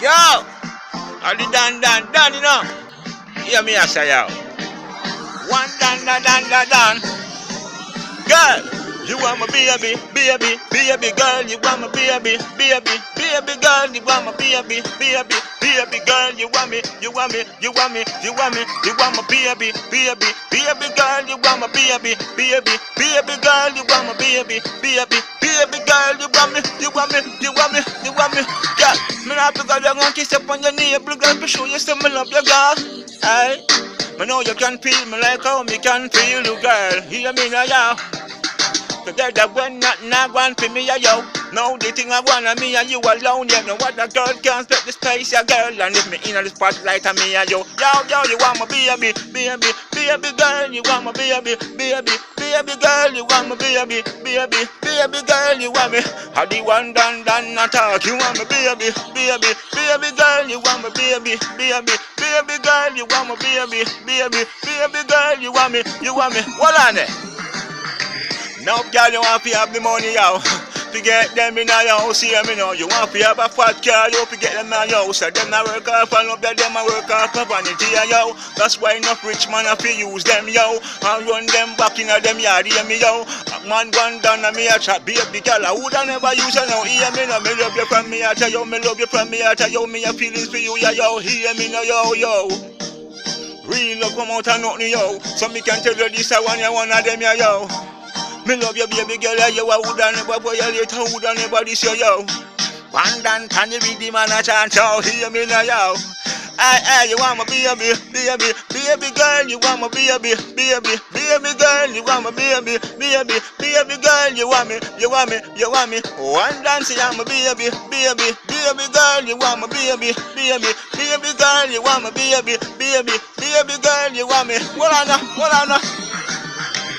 Yo, I the dan, you know. Hear me I say yo. One dan. Girl, you want my baby girl, you want my baby girl, you want my baby girl, you want me, you want my baby girl, you want my baby girl, you want my baby girl, you want me, yeah. Me not because you gonna kiss up on your knee, blue girl, to show you some love, you girl, aye. Me know you can feel me like how me can feel you, girl. Hear me now, yo. Together when nothing I want for me, yo. Now the thing I want me and you alone, yeah. No other girl can split the space, yeah, girl. And if me in the spotlight and me and yo, you want my baby girl, you want my baby girl, you want my baby girl, you want me. How the one done attack, you want my baby girl, you want my baby girl, you want my baby girl, you want me. What on it? Now, girl, you want to have the money, yo. To get them in your house, hear me now. You want to have a fat car, you to get them in your house. So them not work off and up there, them a work off of vanity, yo. That's why enough rich man have to use them, yo. And run them back in them yard, hear me, yo. Man gone down and me a chat, baby girl, I woulda never use her now. Hear me now, me love you from me heart, yo. Me love you from me heart, yo. Me a feelings for you, yo. Hear me now, yo. Real love come out of nothing, yo. So me can tell you this, I want you one of them, yo. Me love you, baby girl, you a woulda never violate, I woulda never this, yo. One dan can you read the man a chant, yo. Hear me now, yo. Hey, you want my baby girl, you want my baby girl, you want my baby girl, you want me. One dance, you want my baby girl, you want my baby girl, you want my baby girl, you want me. What on now?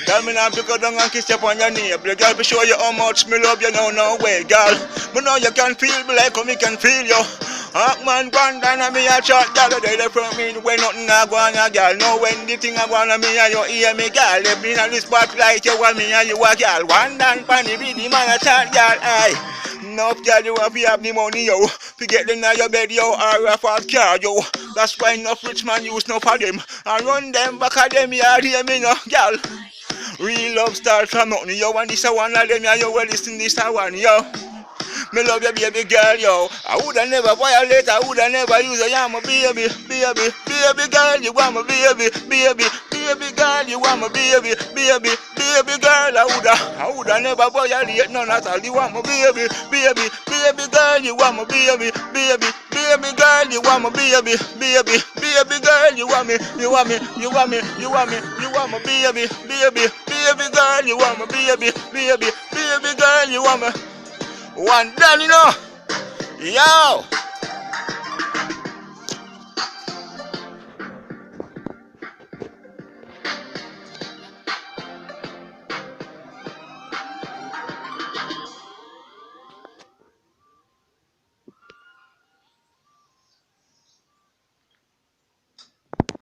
Tell me now, because don't and kiss you on your knee. But girl, be show you how much me love you now, no way, girl. But now you can feel me like how me can feel you. Man, gone down and me a shot, girl. They from me when nothing I go on, girl. Now when the thing I go on me and you hear me, girl. Let me on the spotlight, you want me and you a girl. One down, funny, be the man a shot, girl. Aye. Enough, girl, you have to have the money, yo. To get them in your bed, yo, or a fast car, yo. That's why enough rich man use no for them. And run them back at them, you hear me, no, girl. Real love start from nothing, yo, and this a one of them, yo, well, listen, this a one, yo. Me love you, baby girl, yo. I woulda never violate, I woulda never use a yam, baby girl, you want my baby girl, you want my baby girl, I woulda never violate none at all, you want my baby girl, you want my baby girl, you want my baby girl, you want me, you want my baby girl, you want my baby girl, you want me. One done, you know. Yo.